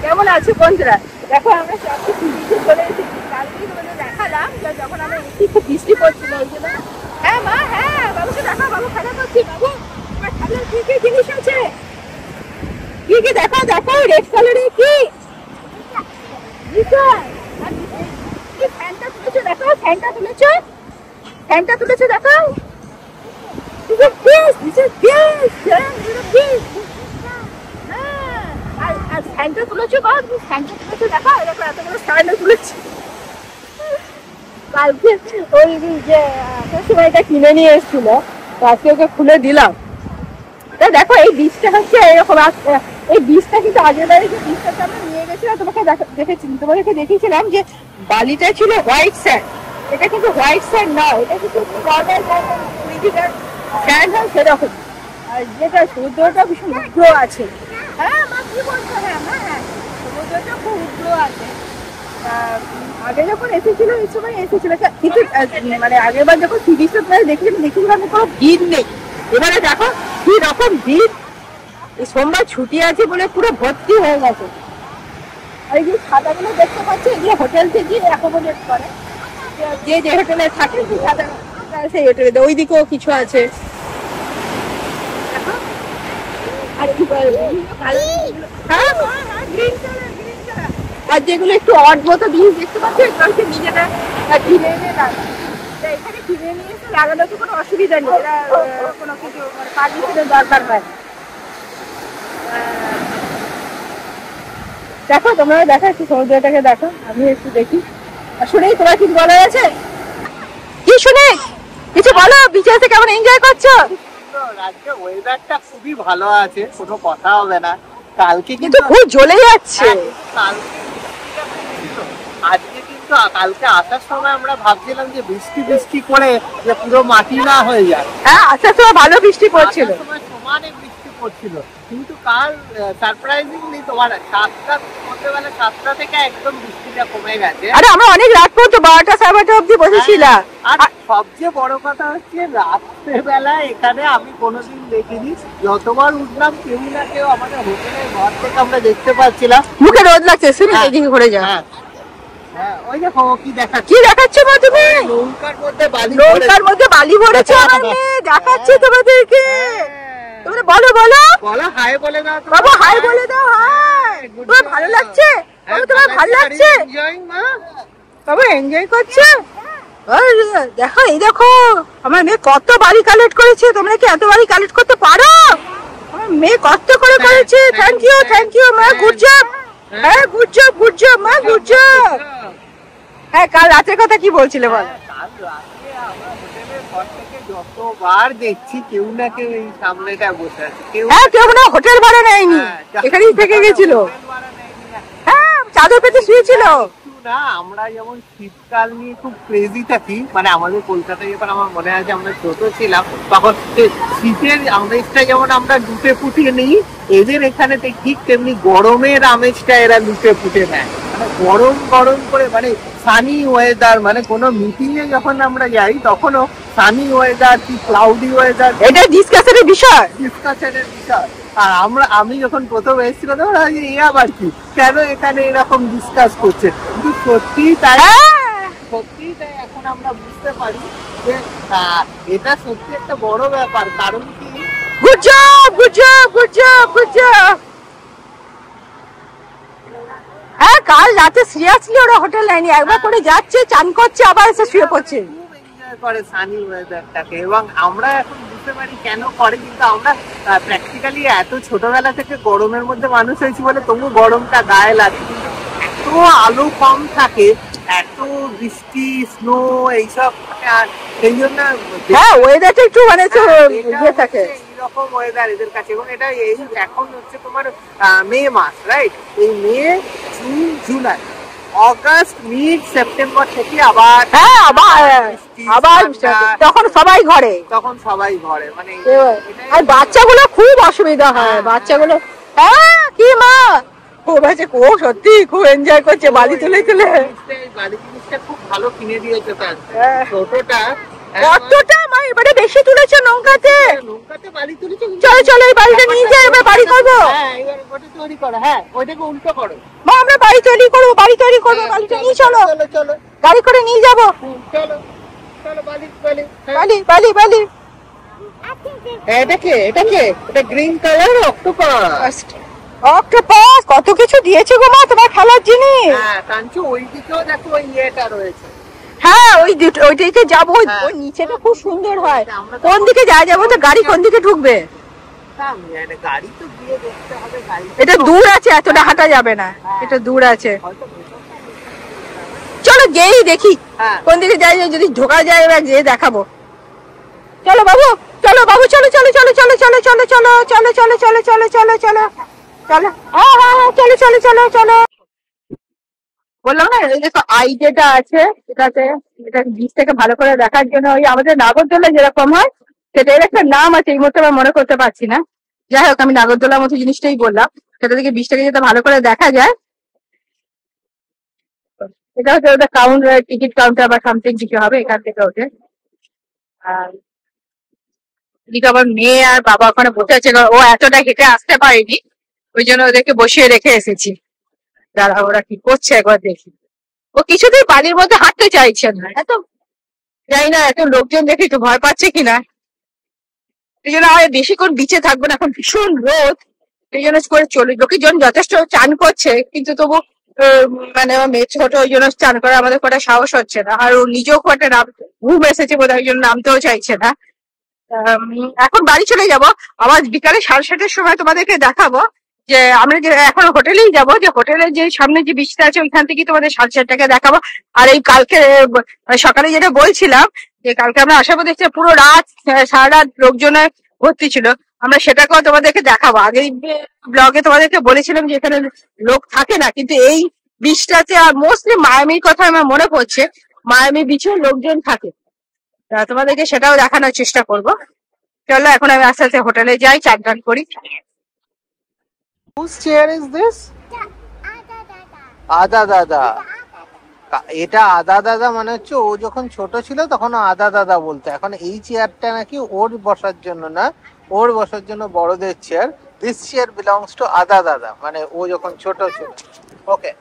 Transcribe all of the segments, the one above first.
কেমন আছে বন্ধুরা? দেখো আমরা সবকে চলে এসেছি। কালকে তোমাদের দেখালাম যখন আমরা এসেছি খুব বৃষ্টি পড়ছিল ওই জন্য। হ্যাঁ মা, হ্যাঁ বাবুকে দেখো, বাবু খেলা করছি। বাবু তোমার খেলার কি কি জিনিস আছে? কি কি দেখো, দেখো রেড কালারের কি ফ্যানটা তুলেছো, দেখো ফ্যানটা তুলেছো, ফ্যানটা তুলেছো দেখো। ফ্যানটা তুলেছো গো, ফ্যানটা তুলেছো দেখো, দেখো এত বড় ফ্যানটা তুলেছি। কালকে ওই যে সময়টা কিনে নিয়ে এসেছিল, আজকে ওকে খুলে দিলাম। তা দেখো এই বীজটা হচ্ছে এরকম, এই বীজটা কিন্তু আগের বারে যে বীজটাকে আমরা নিয়ে গেছিলাম তোমাদেরকে দেখিয়েছিলাম যে বালিটা ছিল হোয়াইট স্যান্ড। এটা কিন্তু হোয়াইট স্যান্ড না, এটা কিন্তু স্যান্ড হয় সেরকম। আর যেটা সমুদ্রটা ভীষণ উগ্র আছে। হ্যাঁ মা কি বলছো? হ্যাঁ মা, হ্যাঁ সমুদ্রটা খুব উগ্র আছে। আগে যখন এসেছিল এই সময় এসেছিল কিন্তু মানে আগের বার যখন সি বিচটা তোমাদের দেখেছিলাম কোনো ভিড় নেই। এবারে দেখো কি রকম ভিড়, এই সোমবার ছুটি আছে বলে পুরো ভর্তি হয়ে গেছে। আর এই যে ছাতাগুলো দেখতে পাচ্ছি এগুলো হোটেল থেকে অ্যাকোমোডেট করে, যে যে হোটেলে থাকে সেই হোটেলে। ওই দিকেও কিছু আছে। আর যেগুলো একটু অদ্ভুত জিনিস দেখতে পাচ্ছি এগুলোকে নিজেরা কিনে এনে লাগানো। এখানে কিনে নিয়ে এসে লাগানো তো কোনো অসুবিধা নেই, এরা কোনো কিছু মানে পারমিশনের দরকার হয়। দেখো তোমরা দেখো একটু সমুদ্রটাকে দেখো, আমি একটু দেখি। শুনে তোমার কিছু বলার আছে? কি শুনে কিছু বলো, বিচে এসে কেমন এনজয় করছো? আজকে ওয়েদারটা খুবই ভালো আছে, কোনো কথা হবে না। কালকে কিন্তু খুব জ্বলে যাচ্ছে। আজকে কিন্তু কালকে আসার সময় আমরা ভাবছিলাম যে বৃষ্টি বৃষ্টি করে যে পুরো মাটি না হয়ে যায়। হ্যাঁ আসার সময় ভালো বৃষ্টি পড়ছিল, সমানে বৃষ্টি পড়ছিল। কিন্তু কাল সারপ্রাইজিংলি তোমার 7টা থেকে একদম বৃষ্টিটা কমে গেছে। আরে আমরা অনেক রাত পর্যন্ত 12টা 12:30 অব্দি বসেছিলাম। আর সবচেয়ে বড় কথা হচ্ছে রাত্রেবেলা এখানে আমি কোনোদিন দেখিনি, যতবার উঠলাম কেউ না কেউ আমাদের হোটেলের ঘর থেকে আমরা দেখতে পাচ্ছিলাম। মুখে রোদ লাগছে, শুনে এদিকে ঘুরে যা। ওই দেখো কি দেখাচ্ছ, কি দেখাচ্ছ মা তুমি? নৌকার মধ্যে বালি ভরেছে আমার মেয়ে, দেখাচ্ছে তোমাদেরকে। তোমরা বলো বলো বলো, হাই বলে দাও বাবু, হাই বলে দাও। হাই, তোমার ভালো লাগছে? তোমার ভালো লাগছে? বাবু এনজয় করছে। দেখো এই দেখো আমার মেয়ে কত বাড়ি কালেক্ট করেছে। তোমরা কি এত বাড়ি কালেক্ট করতে পারো? আমার মেয়ে কত করে করেছে। থ্যাংক ইউ মা, গুড জব। হ্যাঁ গুড জব মা, গুড জব। হ্যাঁ কাল রাতের কথা কি বলছিলে বল? কাল রাতে আমরা হোটেলের ঘর থেকে যতবার দেখছি কেউ না কেউ এই সামনেটা বসে আছে। কেউ না হোটেল ভাড়া নেয়নি, এখানেই থেকে গেছিল। হ্যাঁ চাদর পেতে শুয়েছিল। না আমরা যেমন শীতকাল নিয়ে খুব ক্রেজি থাকি, মানে আমাদের কলকাতায় যখন আমার মনে আছে আমরা ছোট ছিলাম তখন শীতের আমেজটা যেমন আমরা লুটে ফুটিয়ে নিই, এদের এখানে ঠিক তেমনি গরমের আমেজটা এরা লুটে ফুটে নেয়। মানে গরম করে, মানে সানি ওয়েদার, মানে কোনো মিটিং এ যখন আমরা যাই তখনও সানি ওয়েদার কি ক্লাউডি ওয়েদার, এটা ডিসকাশনের বিষয়। আর আমি যখন প্রথম এসেছিলাম তখন এই আবার কি, কেন এখানে এরকম ডিসকাস করছে। কিন্তু সত্যিই তাই এখন আমরা বুঝতে পারি যে এটা সত্যি একটা বড় ব্যাপার। কারণ কি, গুড জব। হ্যাঁ কাল রাতে সিরিয়াসলি ওরা হোটেল নেয়নি, একবার করে যাচ্ছে, চান করছে, আবার এসে শুয়ে পড়ছে। খুব এনজয় করে সানি ওয়েদারটাকে, এবং আমরা এখন বুঝতে পারি কেন করে। কিন্তু আমরা প্র্যাকটিক্যালি এত ছোটবেলা থেকে গরমের মধ্যে মানুষ হয়েছি বলে তবু গরমটা গায়ে লাগে। কিন্তু এত আলো কম থাকে, এত বৃষ্টি স্নো এইসব, আর সেই জন্য হ্যাঁ ওয়েদারটা একটু মানে থাকে এইরকম ওয়েদার এদের কাছে। এবং এটা এই এখন হচ্ছে তোমার মে মাস, রাইট? এই May, June, July, August, mid September থেকে আবার তখন সবাই ঘরে মানে। আর বাচ্চাগুলো খুব অসুবিধা হয়, বাচ্চাগুলো। হ্যাঁ কি মা ও সত্যি খুব এনজয় করছে বালি তুলে। বালি জিনিসটা খুব ভালো কিনে দিয়েছে তার ছোটটা। কতটা মা এবারে বেশি তুলেছে নৌকাতে বালি তুলেছে। চলো এই বাড়িটা নিয়ে যাই, এবার বাড়ি করবো। এবার ওটা তৈরি করো, হ্যাঁ ওইটাকে উল্টো করো। মা আমরা বাড়ি তৈরি করবো, বাড়ি তৈরি করবো, বাড়িটা নিয়ে চলো, চলো চলো, গাড়ি করে নিয়ে যাবো। চলো চলো, বালি বালি, বালি বালি বালি। এটা গ্রিন কালার অক্টোপাস। অক্টোপাস কত কিছু দিয়েছে গো মা তোমার খেলার জিনিস। হ্যাঁ কাঞ্চু, ওই দিকেও দেখো ওই ইয়েটা রয়েছে। হ্যাঁ ওই দিকে যাবো, হ্যাঁ। ওই নিচেটা খুব সুন্দর হয়। আমরা তো কোন দিকে যাবো তো, গাড়ি কোন দিকে ঢুকবে? গাড়ি তো গিয়ে দেখতে হবে, গাড়ি এটা দূর আছে, এতটা হাঁটা যাবে না, এটা দূর আছে। হয়তো। চলো গিয়েই দেখি হ্যাঁ। কোন দিকে যাই, যদি ঢোকা যায় এবার গিয়ে দেখাবো। চলো বাবু, চলো বাবু, চলো চলো চলো চলো চলো চলো চলো চলো চলো চলো চলো চলো চলো চলো, হ্যাঁ হ্যাঁ হ্যাঁ চলো চলো চলো চলো। বললাম না এই দেখো আই যেটা আছে এটাতে, এটা বীজ থেকে ভালো করে দেখার জন্য ওই আমাদের নাগরদোলা যেরকম হয় সেটা, এর একটা নাম আছে এই মুহূর্তে আমি মনে করতে পারছি না। যাই হোক আমি নাগরদোলার মতো জিনিসটাই বললাম, সেটা থেকে বীজটাকে যাতে ভালো করে দেখা যায়। এটা হচ্ছে ওটা কাউন্টার, টিকিট কাউন্টার বা সামথিং কিছু হবে, এখান থেকে ওঠে। আর এদিকে আমার মেয়ে আর বাবা ওখানে বসে আছে, ও এতটা হেঁটে আসতে পারেনি, ওই জন্য ওদেরকে বসিয়ে রেখে এসেছি। দাঁড়া ওরা কি করছে একবার দেখি। ও কিছুতেই বাড়ির মধ্যে হাঁটতে চাইছে না, এত জানি না এত লোকজন দেখে একটু ভয় পাচ্ছে কিনা। এই জন্য আর বেশিক্ষণ বিচে থাকবো না, এখন ভীষণ রোদ, এই জন্য করে চলে। লোকজন যথেষ্ট চান করছে কিন্তু তবু মানে আমার মেয়ে ছোট, ওই জন্য চান করা আমাদের কটা সাহস হচ্ছে না। আর ও নিজেও কটা ঘুম এসেছে বোধ হয়, ওই জন্য নামতেও চাইছে না। এখন বাড়ি চলে যাব, আবার বিকালে 7:30-এর সময় তোমাদেরকে দেখাবো যে আমরা যে এখন হোটেলেই যাব, যে হোটেলের যে সামনে যে বিচটা আছে ওইখান থেকে তোমাদের 7:30টাকে দেখাবো। আর এই কালকে সকালে যেটা বলছিলাম যে কালকে আমরা আসাবো, দেখছি পুরো রাত সারা রাত লোকজনে ভর্তি ছিল, আমরা সেটাকেও তোমাদেরকে দেখাবো। আগেই ব্লগে তোমাদেরকে বলেছিলাম যে এখানে লোক থাকে না, কিন্তু এই বিচটাতে আর মোস্টলি মায়ামির কথা আমার মনে পড়ছে, মায়ামি বিচেও লোকজন থাকে, তোমাদেরকে সেটাও দেখানোর চেষ্টা করব। চলো এখন আমি আস্তে আস্তে হোটেলে যাই, চান টান করি। Whose chair is this? আদা দাদা। এটা আদা দাদা মানে হচ্ছে ও যখন ছোট ছিল তখন আদা দাদা বলতো। এখন এই চেয়ারটা নাকি ওর বসার জন্য না, ওর বসার জন্য বড়দের chair. This chair belongs to আদা দাদা, মানে ও যখন ছোট ছিল। ওকে,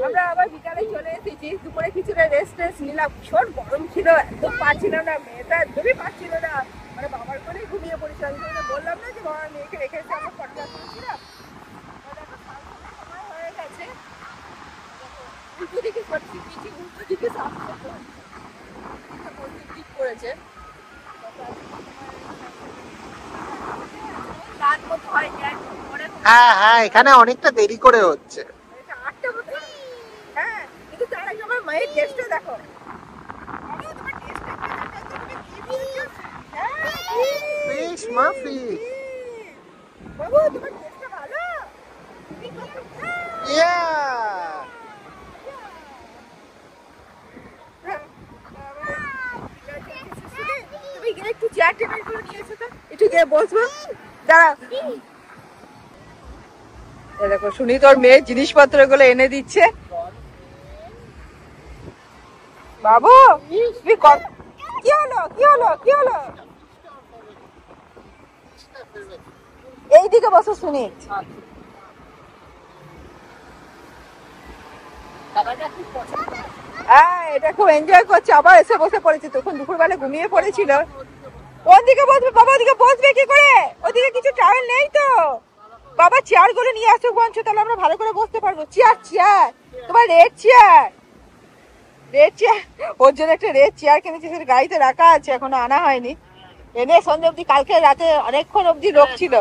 আমরা আবার বিকালে চলে এসেছি, দুপুরে কিছুটা রেস্ট নিলাম, ভীষণ গরম ছিল, একদম পাচ্ছিলাম না, মেয়েটা একদমই পাচ্ছিল না, মানে বাবার কোলেই ঘুমিয়ে পড়েছিলাম। বললাম না যে বাবা মেয়েকে রেখেছে, আমরা ফটো তুলছিলাম, সময় হয়ে গেছে, উল্টো দিকে করছি, পিছিয়ে উল্টো দিকে সাফ করেছে, রাত মতো হয় যায়। হ্যাঁ হ্যাঁ এখানে অনেকটা দেরি করে হচ্ছে। হ্যাঁ কিন্তু তার আগে আমার মায়ের টেস্টটা দেখো। ফিশ মাফি, বাবু তোমার টেস্টটা ভালো। ইয়া তুমি গিয়ে একটু চেয়ার টেবিল গুলো নিয়ে এসো তো, একটু গিয়ে বসবো, দাঁড়া। দেখো শুনি তোর মেয়ের জিনিসপত্র গুলো এনে দিচ্ছে। বাবু তুমি কি হলো কি হলো কি হলো, এইদিকে বসো শুনি। হ্যাঁ এটা খুব এনজয় করছে, আবার এসে বসে পড়েছে, তখন দুপুরবেলা ঘুমিয়ে পড়েছিল। ওদিকে বসবে বাবা, ওদিকে বসবে কি করে, ওদিকে কিছু টাওয়েল নেই তো। বাবা চেয়ার গুলো নিয়ে আসুক বঞ্চ, তাহলে আমরা ভালো করে বসতে পারবো। চেয়ার চেয়ার তোমার রেড চেয়ার, রেড চেয়ার, ওর জন্য একটা রেড চেয়ার কিনেছি, সেটা গাড়িতে রাখা আছে, এখনো আনা হয়নি। এনে সন্ধ্যে অব্দি, কালকে রাতে অনেকক্ষণ অব্দি লোক ছিল,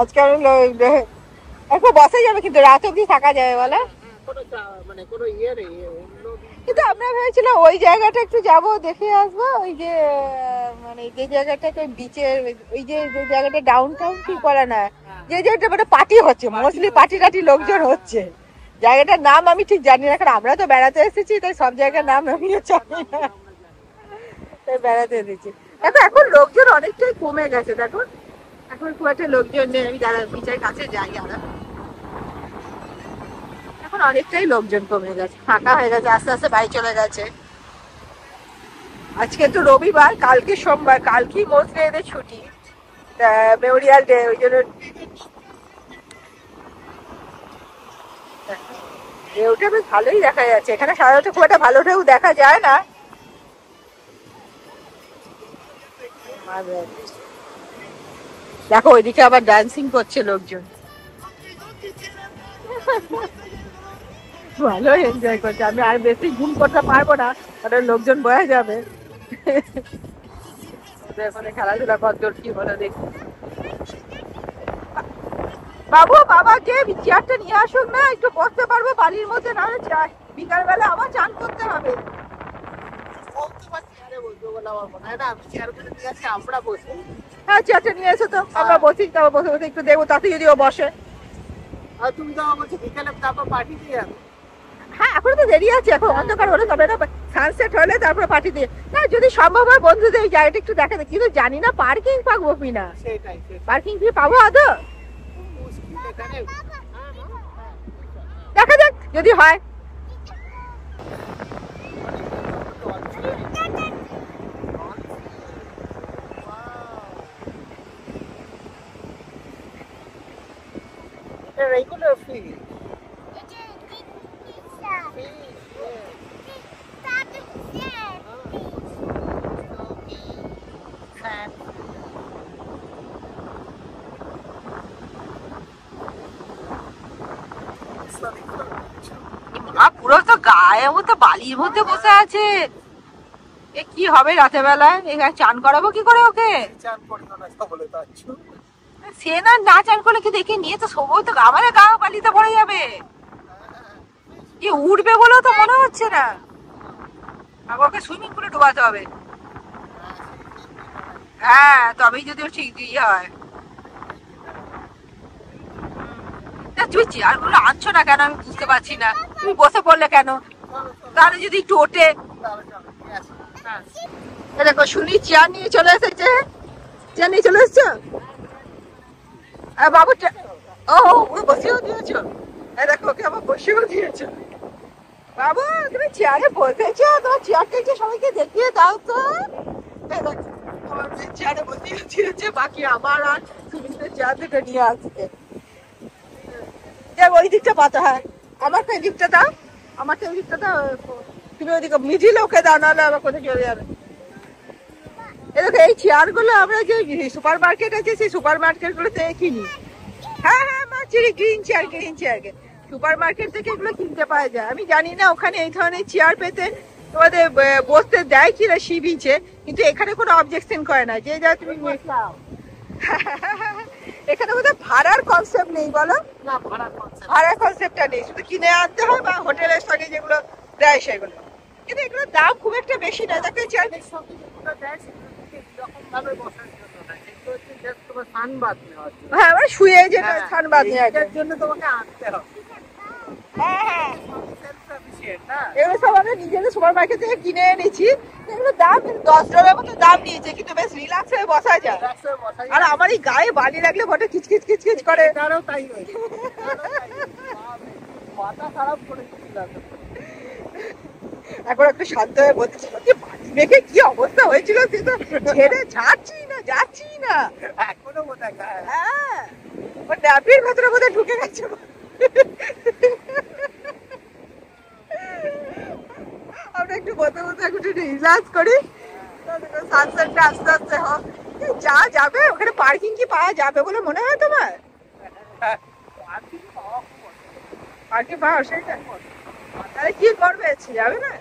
আজকে এখন বসে যাবে, কিন্তু রাত অব্দি থাকা যাবে বলে। কিন্তু আমরা ভেবেছিলাম ওই জায়গাটা একটু যাব, দেখে আসবো, ওই যে মানে যে জায়গাটা বিচের, ওই যে জায়গাটা ডাউন টাউন কি করে না, যে জায়গাটা মানে পার্টি হচ্ছে, মোস্টলি পার্টি টাটি লোকজন হচ্ছে, জায়গাটার নাম আমি ঠিক জানি না, কারণ আমরা তো বেড়াতে এসেছি, তাই সব জায়গার নাম আমিও জানি না, তাই বেড়াতে এসেছি। দেখো এখন লোকজন অনেকটাই কমে গেছে, দেখো এখন খুব একটা লোকজন নেই। আমি যারা বিচের কাছে যাই আমরা, এখন অনেকটাই লোকজন কমে গেছে, ফাঁকা হয়ে গেছে, আস্তে আস্তে বাড়ি চলে গেছে। আজকে তো রবিবার, কালকে সোমবার, কালকেই মোস্টলি এদের ছুটি, মেমোরিয়াল ডে, ওই জন্য ঢেউটা বেশ ভালোই দেখা যাচ্ছে। এখানে সাধারণত খুব একটা ভালো ঢেউ দেখা যায় না। দেখো ওইদিকে আবার ডান্সিং করছে লোকজন, ভালো এনজয় করছে। আমি আর বেশি ঘুম করতে পারবো না, কারণ লোকজন বয়ে যাবে। ওখানে খেলাধুলা কতদূর কি হলো দেখি। বাবু বাবাকে চেয়ারটা নিয়ে আসুক না, একটু বসতে পারবো বালির মধ্যে, না বিকাল বেলা আবার চান করতে হবে। হ্যাঁ চেয়ারটা নিয়ে এসো তো, আমরা বসি, তারপর বসে বসে একটু দেখবো, তাতে যদি ও বসে। আর তুমি তো আমাকে বিকালে তারপর পার্টি দিয়ে যাবে। হ্যাঁ এখন তো দেরি আছে, এখন অন্ধকার হলে তবে না, সানসেট হলে তারপর পার্টি দিয়ে না, যদি সম্ভব হয় বন্ধুদের এই জায়গাটা একটু দেখাতে, কিন্তু জানি না পার্কিং পাবো কিনা। সেটাই পার্কিং কি পাবো আদৌ, এখানে দেখা যাক যদি হয়। regular fee. পুরো তো গায়ের মধ্যে বালির মধ্যে বসে আছে, এ কি হবে রাতের বেলায়? এখানে চান করাবো কি করে ওকে? সে না চান করলে কি দেখে নিয়ে তো সবই তো আমাদের গা বালিতে পড়ে যাবে, কি উঠবে বলেও তো মনে হচ্ছে না। ওকে সুইমিং পুলে ডুবাতে হবে, হ্যাঁ তবেই যদি ঠিক ইয়ে হয়। তুমি চেয়ারগুলো আনছো না কেন আমি বুঝতে পারছি না, তুমি বসে পড়লে কেন? তাহলে যদি একটু ওঠে। দেখো শুনি চেয়ার নিয়ে চলে এসেছে, চেয়ার নিয়ে চলে এসছো বাবু। ও বসেও দিয়েছো, দেখো ওকে আবার বসেও দিয়েছো। বাবু তুমি চেয়ারে বসেছো, তোমার চেয়ারটা একটু সবাইকে দেখিয়ে দাও তো। আমার চেয়ারে বসিয়ে দিয়েছে, বাকি আমার আর সুমিতের চেয়ার থেকে নিয়ে আসছে। ওই দিকটা পাতো, হ্যাঁ আমাকে ওই দিকটা দাও, আমাকে ওই দিকটা দাও, তুমি ওইদিকে মিডিলে ওকে দাও, নাহলে আবার কোথায় চলে যাবে। এরকম এই চেয়ার গুলো আমরা যে সুপার মার্কেট আছে সেই সুপার মার্কেট গুলোতে কিনি। হ্যাঁ হ্যাঁ মা গ্রিন চেয়ার সুপার মার্কেট থেকে এগুলো কিনতে পাওয়া যায়। আমি জানি না ওখানে এই ধরনের চেয়ার পেতে তোমাদের বসতে দেয় কিনা সি বিচে, কিন্তু এখানে কোনো অবজেকশন করে না, যে যা তুমি এখানে বোধহয় ভাড়ার কনসেপ্ট নেই, বলো না ভাড়ার কনসেপ্টটা নেই, শুধু কিনে আনতে হয় বা হোটেলের সঙ্গে যেগুলো দেয় সেগুলো। কিন্তু এগুলোর দাম খুব একটা বেশি না, তাকে চেয়ার হ্যাঁ মানে শুয়ে যেটা সানবাদ নেওয়ার জন্য তোমাকে আনতে হবে। হ্যাঁ এগুলো সব আমরা নিজেদের সুপার মার্কেট থেকে কিনে এনেছি, এগুলো দাম $10 মতো দাম নিয়েছে, কিন্তু বেশ রিল্যাক্স হয়ে বসা যায়। আর আমার এই গায়ে বালি লাগলে বটে কিচকিচ কিচকিচ করে। তাই মাথা খারাপ করে দিয়েছিলাম। এখন একটু শান্ত হয়ে বলতেছি, বালি মেঘে কি অবস্থা হয়েছিল সে তো ছেড়ে যাচ্ছি না এখনো বোধ হয়। হ্যাঁ ও ন্যাপির ভেতরে বোধহয় ঢুকে গেছে। আমরা একটু বসে একটু রিল্যাক্স করি, সানসেটটা আস্তে আস্তে হোক। যা যাবে ওখানে পার্কিং কি পাওয়া যাবে বলে মনে হয় তোমার? পার্কিং পাওয়া সেটা তাহলে কি করবে, যাবে না?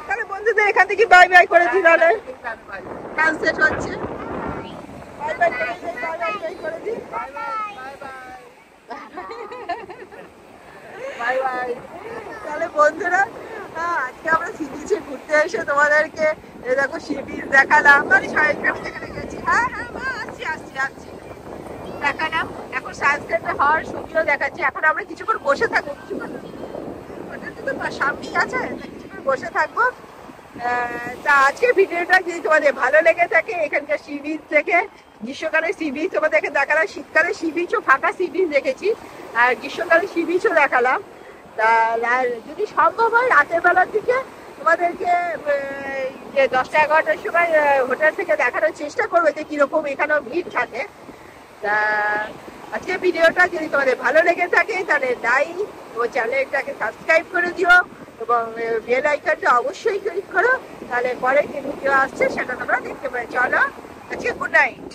তাহলে বন্ধুদের এখান থেকে বাই বাই করে দিই, তাহলে সানসেট হচ্ছে। বাই বাই করে দিই, বাই করে দিই, বাই বাই। তাহলে বন্ধুরা আজকে আমরা সি বিচে ঘুরতে এসে তোমাদেরকে দেখো সি বিচ দেখালাম, মানে যেখানে গেছি। হ্যাঁ মা আসছি দেখালাম। এখন সানসেটটা হওয়ার ছবিও দেখাচ্ছি। এখন আমরা কিছুক্ষণ বসে থাকবো, সামনেই আছে, কিছুক্ষণ বসে থাকবো। তা আজকের ভিডিওটা যদি তোমাদের ভালো লেগে থাকে, এখানকার সি বিচ থেকে গ্রীষ্মকালে সি বিচ তোমাদেরকে দেখালাম, শীতকালে সি বিচও ফাঁকা সি বিচ দেখেছি, আর গ্রীষ্মকালে সি বিচও দেখালাম। তা যদি সম্ভব হয় রাতের বেলার দিকে তোমাদেরকে যে 10টা-11টার সময় হোটেল থেকে দেখানোর চেষ্টা করবে যে কিরকম এখানেও ভিড় থাকে। তা আজকে ভিডিওটা যদি তোমাদের ভালো লেগে থাকে তাহলে লাইক ও চ্যানেলটাকে সাবস্ক্রাইব করে দিও এবং বেল আইকনটা অবশ্যই ক্লিক করো, তাহলে পরে যে ভিডিও আসছে সেটা তোমরা দেখতে পাবে। চলো আজকে গুড নাইট।